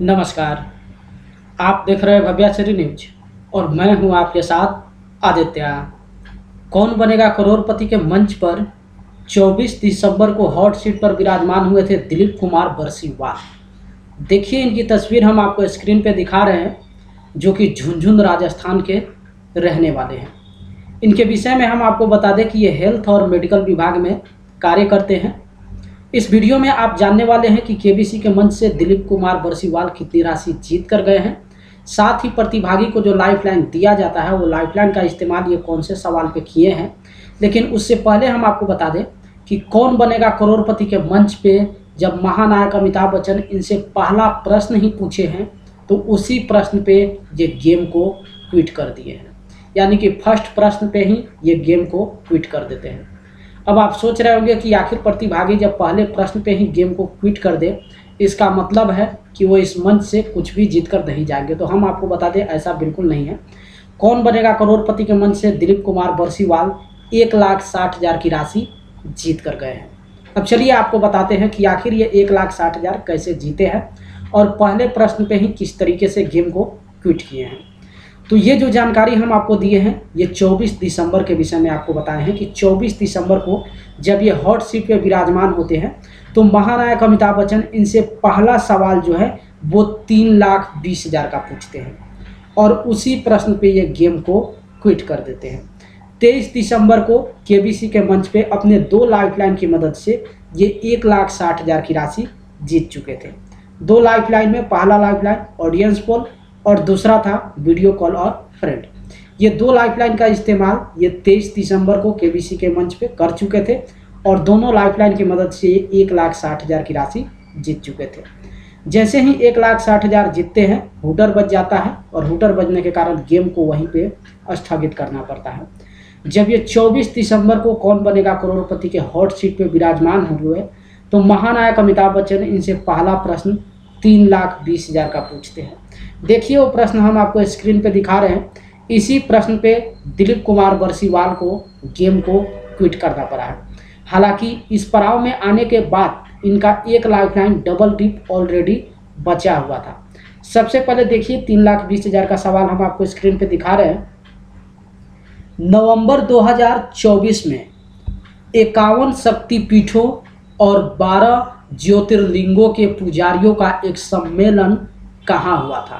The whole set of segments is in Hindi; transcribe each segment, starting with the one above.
नमस्कार। आप देख रहे हैं भव्याचरी न्यूज और मैं हूं आपके साथ आदित्य। कौन बनेगा करोड़पति के मंच पर 24 दिसंबर को हॉट सीट पर विराजमान हुए थे दिलीप कुमार बरसीवाल। देखिए इनकी तस्वीर हम आपको स्क्रीन पे दिखा रहे हैं, जो कि झुंझुनू राजस्थान के रहने वाले हैं। इनके विषय में हम आपको बता दें कि ये हेल्थ और मेडिकल विभाग में कार्य करते हैं। इस वीडियो में आप जानने वाले हैं कि केबीसी के मंच से दिलीप कुमार बरसीवाल कितनी राशि जीत कर गए हैं। साथ ही प्रतिभागी को जो लाइफलाइन दिया जाता है वो लाइफलाइन का इस्तेमाल ये कौन से सवाल पे किए हैं। लेकिन उससे पहले हम आपको बता दें कि कौन बनेगा करोड़पति के मंच पे जब महानायक अमिताभ बच्चन इनसे पहला प्रश्न ही पूछे हैं तो उसी प्रश्न पे ये गेम को ट्वीट कर दिए हैं। यानी कि फर्स्ट प्रश्न पे ही ये गेम को ट्वीट कर देते हैं। अब आप सोच रहे होंगे कि आखिर प्रतिभागी जब पहले प्रश्न पे ही गेम को क्विट कर दे, इसका मतलब है कि वो इस मंच से कुछ भी जीत कर नहीं जाएंगे। तो हम आपको बता दें ऐसा बिल्कुल नहीं है। कौन बनेगा करोड़पति के मंच से दिलीप कुमार बरसीवाल 1,60,000 की राशि जीत कर गए हैं। अब चलिए आपको बताते हैं कि आखिर ये 1,60,000 कैसे जीते हैं और पहले प्रश्न पे ही किस तरीके से गेम को क्विट किए हैं। तो ये जो जानकारी हम आपको दिए हैं ये 24 दिसंबर के विषय में आपको बताए हैं कि 24 दिसंबर को जब ये हॉट सीट पे विराजमान होते हैं तो महानायक अमिताभ बच्चन इनसे पहला सवाल जो है वो 3,20,000 का पूछते हैं और उसी प्रश्न पे ये गेम को क्विट कर देते हैं। 23 दिसंबर को केबीसी के मंच पे अपने 2 लाइफलाइन की मदद से ये 1,60,000 की राशि जीत चुके थे। 2 लाइफलाइन में पहला लाइफलाइन ऑडियंस पोल और दूसरा था वीडियो कॉल और फ्रेंड। ये 2 लाइफलाइन का इस्तेमाल ये 23 दिसंबर को केबीसी के मंच पे कर चुके थे और दोनों लाइफलाइन की मदद से 1,60,000 की राशि जीत चुके थे। जैसे ही 1,60,000 जीतते हैं हुटर बज जाता है और हुटर बजने के कारण गेम को वहीं पे स्थगित करना पड़ता है। जब ये 24 दिसंबर को कौन बनेगा करोड़पति के हॉट सीट पे विराजमान हुए तो महानायक अमिताभ बच्चन इनसे पहला प्रश्न 3,20,000 का पूछते हैं। देखिए वो प्रश्न हम आपको स्क्रीन पे दिखा रहे हैं। इसी प्रश्न पे दिलीप कुमार बरसीवाल को गेम को क्विट करना पड़ा है। हालांकि इस पड़ाव में आने के बाद इनका 1 लाइफलाइन डबल डिप ऑलरेडी बचा हुआ था। सबसे पहले देखिए 3,20,000 का सवाल हम आपको स्क्रीन पे दिखा रहे हैं। नवंबर 2024 में 51 शक्तिपीठों और 12 ज्योतिर्लिंगों के पुजारियों का एक सम्मेलन कहाँ हुआ था?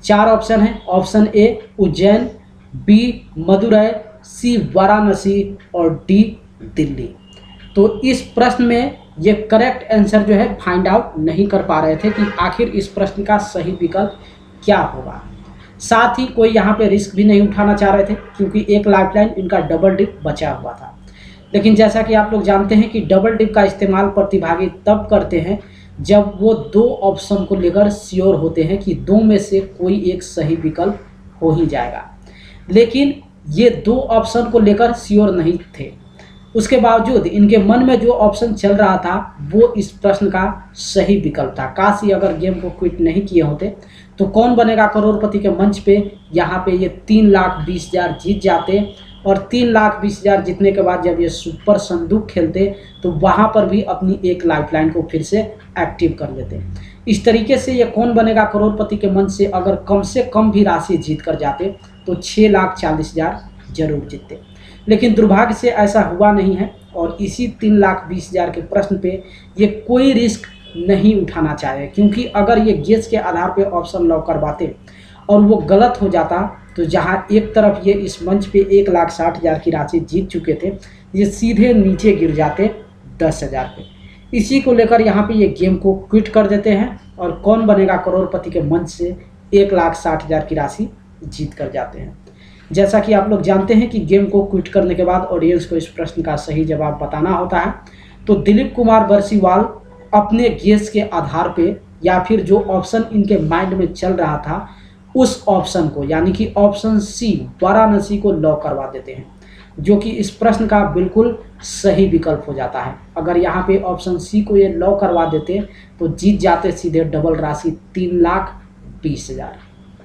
4 ऑप्शन है। Option A Ujjain, B Madurai, C Varanasi और डी दिल्ली। तो इस प्रश्न में ये करेक्ट आंसर जो है फाइंड आउट नहीं कर पा रहे थे कि आखिर इस प्रश्न का सही विकल्प क्या होगा। साथ ही कोई यहाँ पे रिस्क भी नहीं उठाना चाह रहे थे क्योंकि 1 लाइफलाइन इनका डबल डिप बचा हुआ था। लेकिन जैसा कि आप लोग जानते हैं कि डबल डिप का इस्तेमाल प्रतिभागी तब करते हैं जब वो 2 ऑप्शन को लेकर श्योर होते हैं कि 2 में से कोई एक सही विकल्प हो ही जाएगा। लेकिन ये 2 ऑप्शन को लेकर श्योर नहीं थे। उसके बावजूद इनके मन में जो ऑप्शन चल रहा था वो इस प्रश्न का सही विकल्प था। काश ये अगर गेम को क्विट नहीं किए होते तो कौन बनेगा करोड़पति के मंच पे यहाँ पे ये 3,20,000 जीत जाते और 3,20,000 जीतने के बाद जब ये सुपर संदूक खेलते तो वहाँ पर भी अपनी 1 लाइफलाइन को फिर से एक्टिव कर लेते। इस तरीके से ये कौन बनेगा करोड़पति के मंच से अगर कम से कम भी राशि जीत कर जाते तो 6,40,000 जरूर जीतते। लेकिन दुर्भाग्य से ऐसा हुआ नहीं है और इसी 3,20,000 के प्रश्न पे ये कोई रिस्क नहीं उठाना चाहे, क्योंकि अगर ये गेस के आधार पे ऑप्शन लॉक करवाते और वो गलत हो जाता तो जहाँ एक तरफ ये इस मंच पे 1,60,000 की राशि जीत चुके थे ये सीधे नीचे गिर जाते 10,000 पे। इसी को लेकर यहाँ पे ये गेम को क्विट कर देते हैं और कौन बनेगा करोड़पति के मंच से 1,60,000 की राशि जीत कर जाते हैं। जैसा कि आप लोग जानते हैं कि गेम को क्विट करने के बाद ऑडियंस को इस प्रश्न का सही जवाब बताना होता है। तो दिलीप कुमार बरसीवाल अपने गेस के आधार पे या फिर जो ऑप्शन इनके माइंड में चल रहा था उस ऑप्शन को यानी कि ऑप्शन सी वाराणसी को लॉक करवा देते हैं, जो कि इस प्रश्न का बिल्कुल सही विकल्प हो जाता है। अगर यहाँ पे ऑप्शन सी को ये लॉक करवा देते तो जीत जाते सीधे डबल राशि 3,20,000।